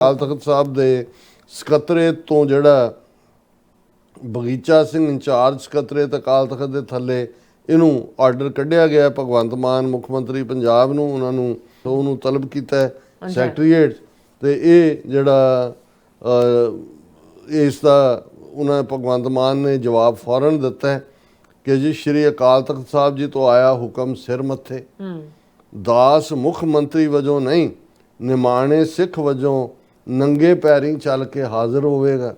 ਅਕਾਲ ਤਖਤ ਸਾਹਿਬ ਦੇ ਸਕੱਤਰੇਤ ਤੋਂ ਜਿਹੜਾ ਬਗੀਚਾ ਸਿੰਘ ਇੰਚਾਰਜ ਸਕੱਤਰੇਤ ਅਕਾਲ ਤਖਤ ਦੇ ਥੱਲੇ ਇਹਨੂੰ ਆਰਡਰ ਕੱਢਿਆ ਗਿਆ ਭਗਵੰਤ ਮਾਨ ਮੁੱਖ ਮੰਤਰੀ ਪੰਜਾਬ ਨੂੰ ਉਹਨਾਂ ਨੂੰ ਉਹਨੂੰ ਤਲਬ ਕੀਤਾ ਸੈਕਟਰੀਏਟ ਤੇ ਇਹ ਜਿਹੜਾ ਇਸ ਦਾ ਉਹਨਾਂ ਭਗਵੰਤ ਮਾਨ ਨੇ ਜਵਾਬ ਫੌਰਨ ਦਿੱਤਾ ਕਿ ਜੀ ਸ਼੍ਰੀ ਅਕਾਲ ਤਖਤ ਸਾਹਿਬ ਜੀ ਤੋਂ ਆਇਆ ਹੁਕਮ ਸਿਰ ਮੱਥੇ ਦਾਸ ਮੁੱਖ ਮੰਤਰੀ ਵਜੋਂ ਨਹੀਂ ਨਿਮਾਣੇ ਸਿੱਖ ਵਜੋਂ ਨੰਗੇ ਪੈਰੀਂ ਚੱਲ ਕੇ ਹਾਜ਼ਰ ਹੋਵੇਗਾ।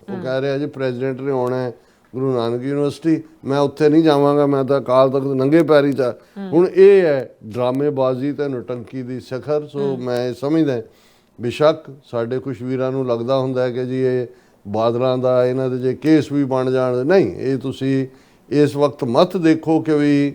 ਉਹ ਕਹਿ ਰਿਹਾ ਜੀ ਪ੍ਰੈਜ਼ੀਡੈਂਟ ਨੇ ਆਉਣਾ ਹੈ ਗੁਰੂ ਨਾਨਕ ਯੂਨੀਵਰਸਿਟੀ, ਮੈਂ ਉੱਥੇ ਨਹੀਂ ਜਾਵਾਂਗਾ, ਮੈਂ ਤਾਂ ਅਕਾਲ ਤਖਤ ਨੰਗੇ ਪੈਰੀ ਚ। ਹੁਣ ਇਹ ਹੈ ਡਰਾਮੇਬਾਜ਼ੀ ਤੇ ਨੁਟੰਕੀ ਦੀ ਸਿਖਰ। ਸੋ ਮੈਂ ਸਮਝਦਾ ਬੇਸ਼ੱਕ ਸਾਡੇ ਕੁਛ ਵੀਰਾਂ ਨੂੰ ਲੱਗਦਾ ਹੁੰਦਾ ਕਿ ਜੀ ਇਹ ਬਾਦਲਾਂ ਦਾ ਇਹਨਾਂ ਦੇ ਜੇ ਕੇਸ ਵੀ ਬਣ ਜਾਣ, ਨਹੀਂ, ਇਹ ਤੁਸੀਂ ਇਸ ਵਕਤ ਮਤ ਦੇਖੋ ਕਿ ਵੀ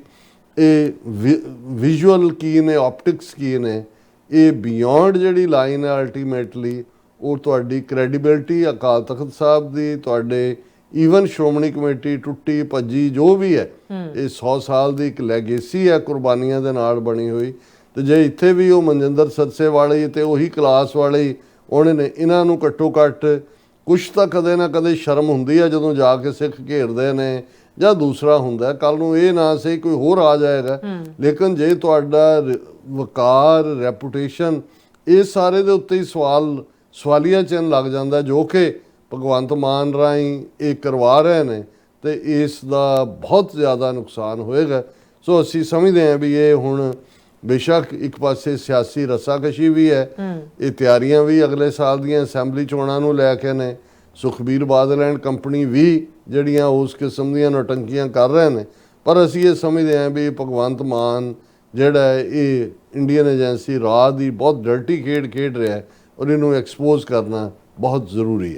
ਇਹ ਵਿਜ਼ੂਅਲ ਕੀ ਨੇ, ਆਪਟਿਕਸ ਕੀ ਨੇ, ਇਹ ਬਿਯੋਂਡ ਜਿਹੜੀ ਲਾਈਨ ਹੈ ਅਲਟੀਮੇਟਲੀ ਉਹ ਤੁਹਾਡੀ ਕ੍ਰੈਡੀਬਿਲਿਟੀ ਅਕਾਲ ਤਖਤ ਸਾਹਿਬ ਦੀ, ਤੁਹਾਡੇ ਈਵਨ ਸ਼੍ਰੋਮਣੀ ਕਮੇਟੀ ਟੁੱਟੀ ਭੱਜੀ ਜੋ ਵੀ ਹੈ, ਇਹ 100 ਸਾਲ ਦੀ ਇੱਕ ਲੈਗੇਸੀ ਹੈ ਕੁਰਬਾਨੀਆਂ ਦੇ ਨਾਲ ਬਣੀ ਹੋਈ। ਤੇ ਜੇ ਇੱਥੇ ਵੀ ਉਹ ਮਨਜਿੰਦਰ ਸਦਸੇ ਵਾਲੇ ਤੇ ਉਹੀ ਕਲਾਸ ਵਾਲੇ ਉਹਨੇ ਨੇ, ਇਹਨਾਂ ਨੂੰ ਘੱਟੋ ਘੱਟ ਕੁਛ ਤਾਂ ਕਦੇ ਨਾ ਕਦੇ ਸ਼ਰਮ ਹੁੰਦੀ ਹੈ ਜਦੋਂ ਜਾ ਕੇ ਸਿੱਖ ਘੇਰਦੇ ਨੇ ਜਾਂ ਦੂਸਰਾ ਹੁੰਦਾ। ਕੱਲ ਨੂੰ ਇਹ ਨਾ ਸਹੀ ਕੋਈ ਹੋਰ ਆ ਜਾਏਗਾ, ਲੇਕਿਨ ਜੇ ਤੁਹਾਡਾ ਵਕਾਰ ਰੈਪੂਟੇਸ਼ਨ ਇਹ ਸਾਰੇ ਦੇ ਉੱਤੇ ਹੀ ਸਵਾਲੀਆ ਚਿੰਨ੍ਹ ਲੱਗ ਜਾਂਦਾ ਜੋ ਕਿ ਭਗਵੰਤ ਮਾਨ ਰਾਹੀਂ ਇਹ ਕਰਵਾ ਰਹੇ ਨੇ, ਤੇ ਇਸ ਦਾ ਬਹੁਤ ਜ਼ਿਆਦਾ ਨੁਕਸਾਨ ਹੋਏਗਾ। ਸੋ ਅਸੀਂ ਸਮਝਦੇ ਹਾਂ ਵੀ ਇਹ ਹੁਣ ਬੇਸ਼ੱਕ ਇੱਕ ਪਾਸੇ ਸਿਆਸੀ ਰੱਸਾਕਸ਼ੀ ਵੀ ਹੈ, ਇਹ ਤਿਆਰੀਆਂ ਵੀ ਅਗਲੇ ਸਾਲ ਦੀਆਂ ਅਸੈਂਬਲੀ ਚੋਣਾਂ ਨੂੰ ਲੈ ਕੇ ਨੇ। ਸੁਖਬੀਰ ਬਾਦਲ ਐਂਡ ਕੰਪਨੀ ਵੀ ਜਿਹੜੀਆਂ ਉਸ ਕਿਸਮ ਦੀਆਂ ਨੌਟੰਕੀਆਂ ਕਰ ਰਹੇ ਨੇ, ਪਰ ਅਸੀਂ ਇਹ ਸਮਝਦੇ ਹਾਂ ਵੀ ਭਗਵੰਤ ਮਾਨ ਜਿਹੜਾ ਹੈ ਇਹ ਇੰਡੀਅਨ ਏਜੰਸੀ ਰਾਹ ਦੀ ਬਹੁਤ ਡਰਟੀ ਖੇਡ ਖੇਡ ਰਿਹਾ ਹੈ ਔਰ ਇਹਨੂੰ ਐਕਸਪੋਜ਼ ਕਰਨਾ ਬਹੁਤ ਜ਼ਰੂਰੀ ਹੈ।